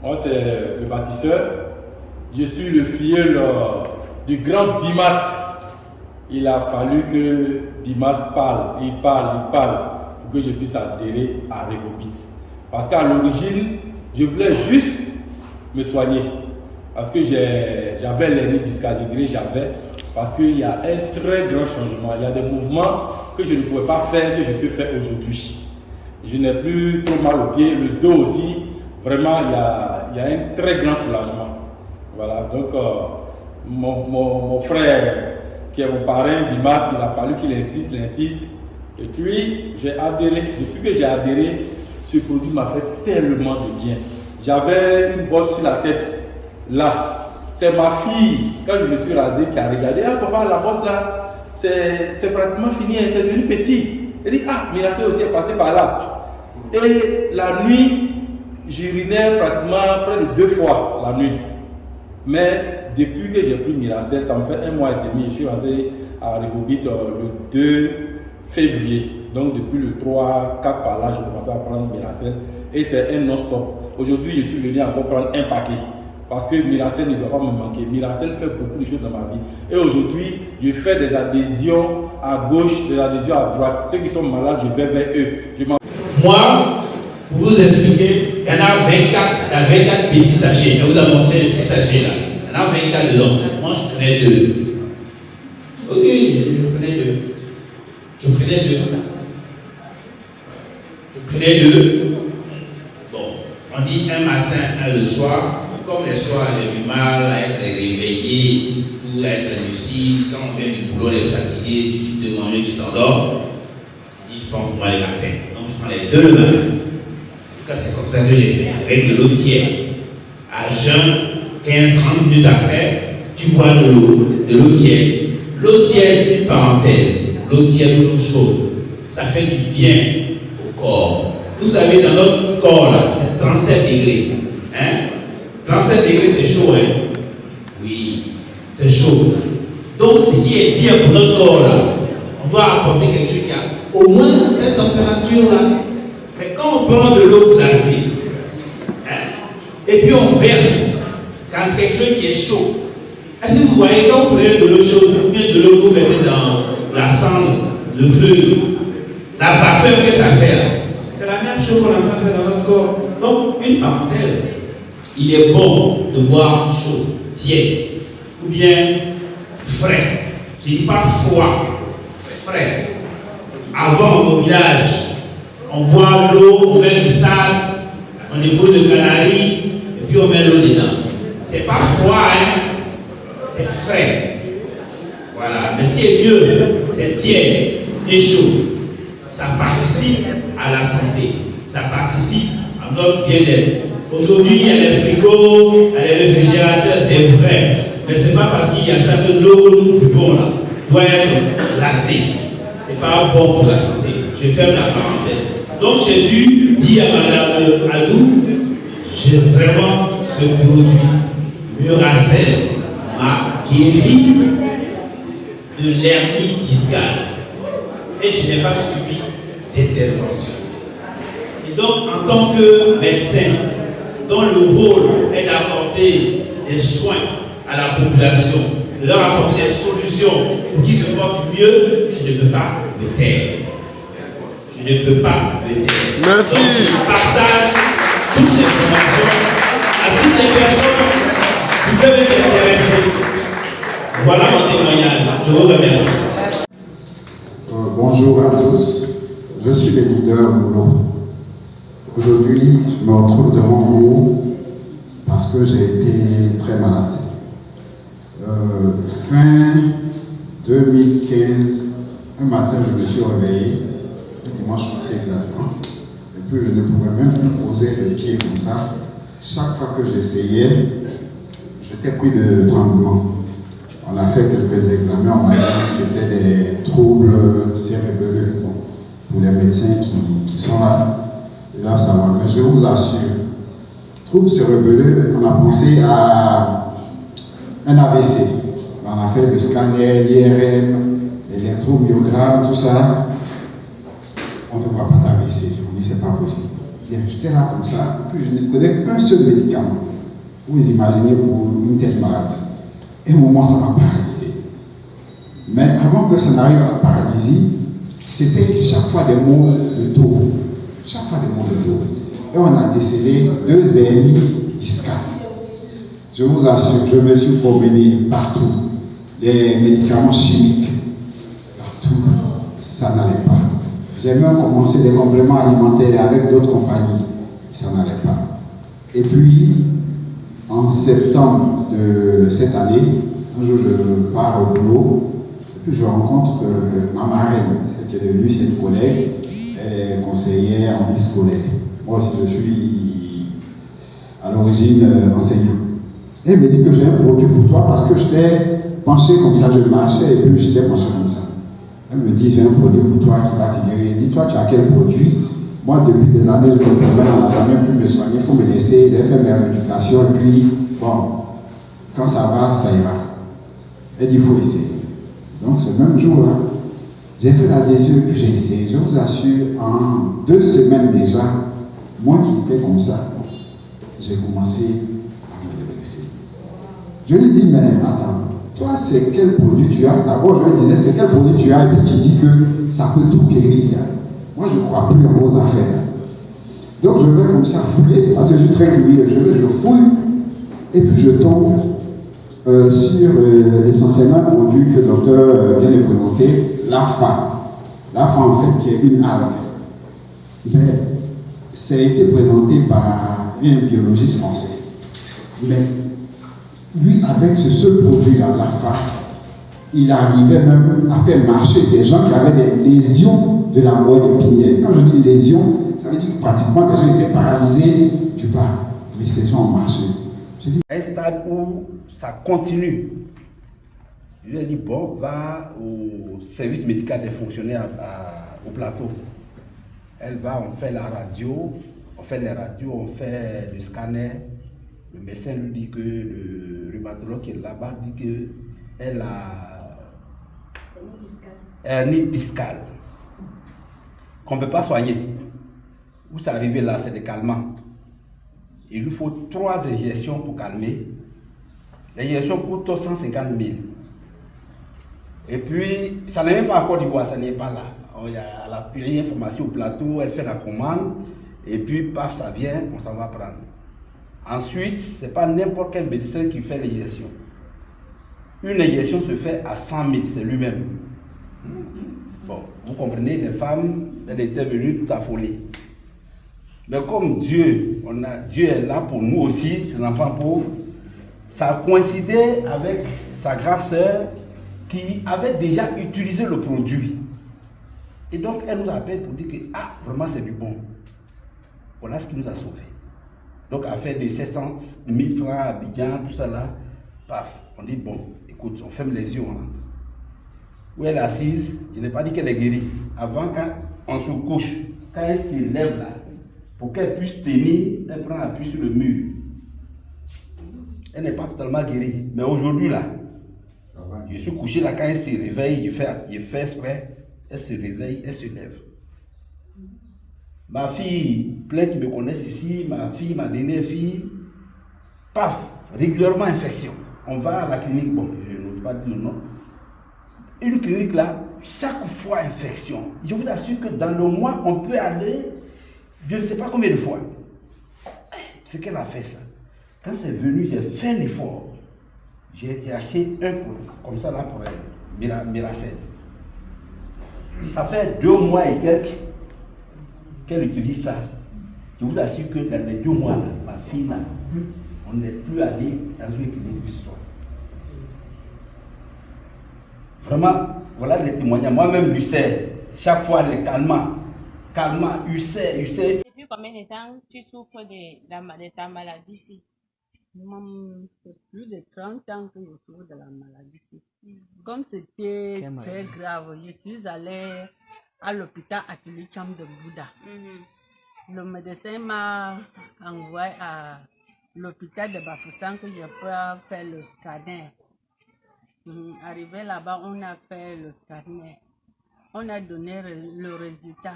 Moi, c'est le bâtisseur. Je suis le filleul du grand Bimas. Il a fallu que Bimas parle, il parle pour que je puisse adhérer à Revobit. Parce qu'à l'origine, je voulais juste me soigner. Parce que j'avais l'hernie discale, je dirais j'avais. Parce qu'il y a un très grand changement. Il y a des mouvements que je ne pouvais pas faire, que je peux faire aujourd'hui. Je n'ai plus trop mal au pied, le dos aussi. Vraiment, il y a un très grand soulagement. Voilà, donc mon frère, qui est mon parrain, Bimas, il a fallu qu'il insiste. Et puis, j'ai adhéré. Depuis que j'ai adhéré, ce produit m'a fait tellement de bien. J'avais une bosse sur la tête, là. C'est ma fille, quand je me suis rasé, qui a regardé. Ah, papa, la bosse là, c'est pratiquement fini, c'est devenu petit. Elle dit, ah, Miracel aussi est passé par là. Et la nuit, j'urinais pratiquement près de 2 fois la nuit. Mais depuis que j'ai pris Miracel, ça me fait 1 mois et demi. Je suis rentré à Revobit le 2 février. Donc depuis le 3, 4 par là, j'ai commencé à prendre Miracel. Et c'est un non-stop. Aujourd'hui, je suis venu encore prendre un paquet. Parce que Miracel ne doit pas me manquer. Miracel fait beaucoup de choses dans ma vie. Et aujourd'hui, je fais des adhésions à gauche, des adhésions à droite. Ceux qui sont malades, je vais vers eux. Moi, pour vous expliquer, il y en a 24 petits sachets. Je vous ai montré les petits sachets là. Il y en a 24 dedans. Moi, je prenais 2. Ok, je prenais 2. Je prenais 2. Bon, on dit un matin, un le soir. Comme les soirs, j'ai du mal à être réveillé, tout à être lucide. Quand on vient du boulot, on est fatigué, tu finis de manger, tu t'endors. Je dis, je pense pour moi les matins. Donc je prends les 2 le matin. En tout cas, c'est comme ça que j'ai fait. Avec de l'eau tiède. À jeun, 15-30 minutes après, tu bois de l'eau tiède. L'eau tiède, une parenthèse. L'eau tiède ou l'eau chaude, ça fait du bien au corps. Vous savez, dans notre corps, là, c'est 37 degrés. Hein? 37 degrés, c'est chaud, hein? Oui, c'est chaud. Donc, ce qui est bien pour notre corps, là, on doit apporter quelque chose qui a au moins cette température-là. Mais quand on prend de l'eau glacée, hein, et puis on verse quand quelque chose qui est chaud, est-ce que vous voyez, quand vous prenez de l'eau chaude, ou bien de l'eau que vous mettez dans la cendre, le feu, la vapeur que ça fait, là, c'est la même chose qu'on est en train de faire dans notre corps. Donc, une parenthèse. Il est bon de boire chaud, tiède, ou bien frais. Je ne dis pas froid, frais. Avant, au village, on boit l'eau, on met du sable, on dépose le canari, et puis on met l'eau dedans. C'est pas froid, hein? C'est frais. Voilà. Mais ce qui est mieux, c'est tiède et chaud. Ça participe à la santé. Ça participe à notre bien-être. Aujourd'hui, il y a les frigos, il y a les réfrigérateurs, c'est vrai. Mais ce n'est pas parce qu'il y a ça que l'eau que nous buvons là doit être glacée. Ce n'est pas bon pour la santé. Je ferme la parenthèse. Donc j'ai dû dire à Madame Adou, j'ai vraiment ce produit, Miracel, qui écrit de l'hernie discale. Et je n'ai pas subi d'intervention. Et donc, en tant que médecin, dont le rôle est d'apporter des soins à la population, de leur apporter des solutions pour qu'ils se portent mieux, je ne peux pas me taire. Je ne peux pas me taire. Merci. Donc, je partage toutes les informations à toutes les personnes qui peuvent être intéressées. Voilà mon témoignage. Je vous remercie. Bonjour à tous. Je suis le leader Moulo. Aujourd'hui, je me retrouve devant vous parce que j'ai été très malade. Fin 2015, un matin, je me suis réveillé, le dimanche matin exactement, et puis je ne pouvais même plus poser le pied comme ça. Chaque fois que j'essayais, j'étais pris de tremblement. On a fait quelques examens, on m'a dit que c'était des troubles cérébraux. Bon, pour les médecins qui sont là, ils doivent savoir. Mais je vous assure, troubles cérébraux, on a pensé à un AVC. On a fait le scanner, l'IRM, l'électromyogramme, tout ça. On ne voit pas d'AVC. On dit c'est pas possible. Bien, j'étais là comme ça, et puis je ne prenais qu'un seul médicament. Vous imaginez pour une telle maladie. Et au moment, ça m'a paralysé. Mais avant que ça n'arrive à la paralysie, c'était chaque fois des maux de dos. Chaque fois des maux de dos. Et on a décelé 2 hernies discales. Je vous assure, je me suis promené partout. Les médicaments chimiques, partout, ça n'allait pas. J'ai même commencé des compléments alimentaires avec d'autres compagnies, ça n'allait pas. Et puis, en septembre de cette année, un jour je pars au boulot, et puis je rencontre ma marraine, celle qui est devenue cette collègue, elle est conseillère en vie scolaire. Moi aussi je suis à l'origine enseignant. Elle me dit que j'ai un produit pour toi parce que j'étais penché comme ça, je marchais et puis j'étais penché comme ça. Elle me dit, j'ai un produit pour toi qui va te guérir. Dis-toi, tu as quel produit? Moi, depuis des années, je me promène, on n'a jamais pu me soigner, il faut me laisser, j'ai fait mes rééducations et puis, bon, quand ça va, ça ira. Elle dit, il faut essayer. Donc, ce même jour-là, j'ai fait l'adhésion et puis j'ai essayé. Je vous assure, en 2 semaines déjà, moi qui étais comme ça, j'ai commencé à me redresser. Je lui dis, mais attends, toi, c'est quel produit tu as? D'abord, je lui disais, c'est quel produit tu as? Et puis tu dis que ça peut tout guérir. Moi, je ne crois plus en vos affaires. Donc, je vais comme ça fouiller, parce que je suis très curieux. Je fouille, et puis je tombe sur essentiellement un produit que le docteur vient de présenter, l'AFA. L'AFA, en fait, qui est une algue. Mais ça a été présenté par un biologiste français. Mais lui, avec ce seul produit-là, l'AFA, il arrivait même à faire marcher des gens qui avaient des lésions de la moelle épinière. Quand je dis lésions, ça veut dire que pratiquement des gens étaient paralysés du bas, mais ces gens ont marché. Un stade où ça continue. Je lui ai dit, bon, va au service médical des fonctionnaires au plateau. Elle va, on fait la radio, on fait les radios, on fait le scanner. Le médecin lui dit que le rhumatologue qui est là-bas dit qu'elle a hernie discale, qu'on ne peut pas soigner. Où c'est arrivé là, c'est des calmants. Il lui faut 3 injections pour calmer. L'injection coûte 150 000. Et puis, ça n'est même pas en Côte d'Ivoire, ça n'est pas là. Il y a une information au plateau, elle fait la commande, et puis, paf, ça vient, on s'en va prendre. Ensuite, ce n'est pas n'importe quel médecin qui fait l'injection. Une injection se fait à 100 000, c'est lui-même. Bon, vous comprenez, les femmes, elles étaient venues tout affolées. Mais comme Dieu est là pour nous aussi, ces enfants pauvres, ça a coïncidé avec sa grande sœur qui avait déjà utilisé le produit. Et donc, elle nous appelle pour dire que, ah, vraiment c'est du bon. Voilà ce qui nous a sauvés. Donc, à faire des 700 000 francs à Abidjan, tout ça là, paf, on dit, bon, écoute, on ferme les yeux, on rentre. Où elle est assise, je n'ai pas dit qu'elle est guérie. Avant, quand on se couche, quand elle s'élève là, pour qu'elle puisse tenir, elle prend appui sur le mur. Elle n'est pas totalement guérie. Mais aujourd'hui là, je suis couché là, quand elle se réveille, je fais exprès, elle se réveille, elle se lève. Ma fille, plein qui me connaissent ici, ma fille, ma dernière fille, paf, régulièrement infection. On va à la clinique, bon, je n'ose pas dire le nom. Une clinique là, chaque fois infection. Je vous assure que dans le mois, on peut aller, je ne sais pas combien de fois. C'est qu'elle a fait ça. Quand c'est venu, j'ai fait un effort. J'ai acheté un produit, comme ça là pour elle, Miracel. Ça fait 2 mois et quelques qu'elle utilise ça. Je vous assure que dans les 2 mois là, ma fille n'a plus, on n'est plus allé dans une clinique du soir. Vraiment, voilà les témoignages. Moi-même, l'ulcère, chaque fois les calmants, ulcère. Depuis combien de temps tu souffres de ta maladie ici? C'est plus de 30 ans que je souffre de la maladie ici. Comme c'était très grave, je suis allée à l'hôpital Atelicham de Bouddha. Le médecin m'a envoyé à l'hôpital de Bafoussam que je peux faire le scanner. Arrivé là-bas, on a fait le scanner. On a donné le résultat.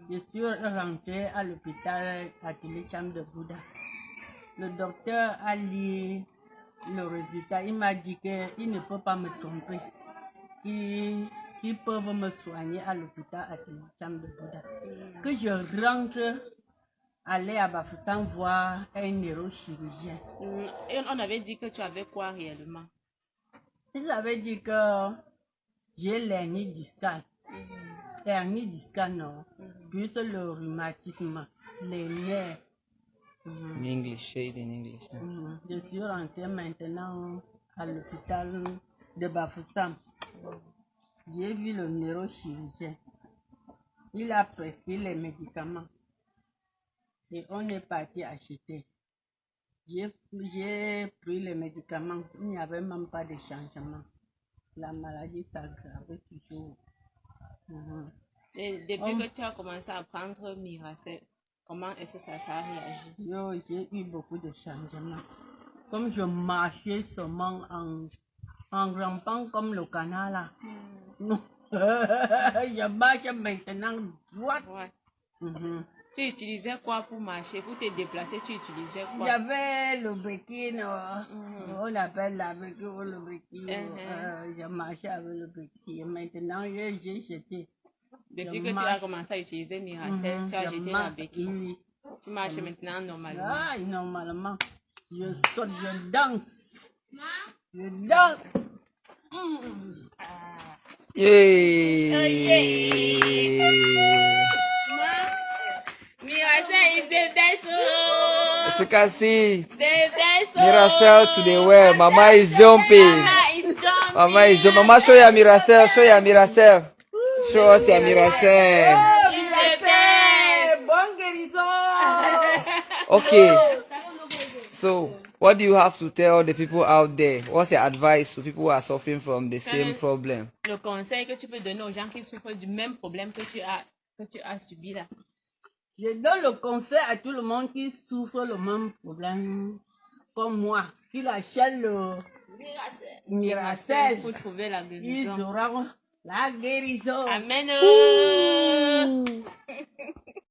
Je suis rentrée à l'hôpital à Tilicham de Bouddha. Le docteur a lu le résultat. Il m'a dit qu'il ne peut pas me tromper. Qu'ils peuvent me soigner à l'hôpital à Tilicham de Bouddha. Que je rentre, aller à Bafoussam voir un neurochirurgien. Et on avait dit que tu avais quoi réellement? Ils avaient dit que j'ai l'hernie discale. Hernie discale, non. Plus le rhumatisme, les nerfs. In English, say it in English. Je suis rentrée maintenant à l'hôpital de Bafoussam. J'ai vu le neurochirurgien. Il a prescrit les médicaments. Et on est parti acheter. J'ai pris les médicaments. Il n'y avait même pas de changement. La maladie s'aggravait toujours. Et depuis que tu as commencé à prendre Miracel, comment est-ce que ça a réagi? J'ai eu beaucoup de changements. Comme je marchais seulement en rampant comme le canard là. Non. Je marche maintenant droite. Ouais. Tu utilisais quoi pour marcher, pour te déplacer? Tu utilisais quoi? J'avais le béquille, on appelle la béquille ou le béquille. Je marchais avec le béquille. Maintenant, j'ai jeté. Depuis que tu as commencé à utiliser Miracel, tu as jeté la béquille. Oui. Tu marches maintenant normalement. Ah, normalement. Je saute, je danse. Je danse. Miracel is the best. As you can see, The best. Miracel to the well. Mama is jumping. Mama is jumping. Mama is jumping. Mama, show your Miracel. Show your Miracel. Show us your Miracel. It's the best. Bon guérison. Okay. So, what do you have to tell the people out there? What's your advice to people who are suffering from the same problem? Le conseil que tu peux donner aux gens qui souffrent du même problème que tu as subi là. Je donne le conseil à tout le monde qui souffre le même problème comme moi, qui achète le Miracel Pour trouver la guérison. ils auront la guérison. Amen.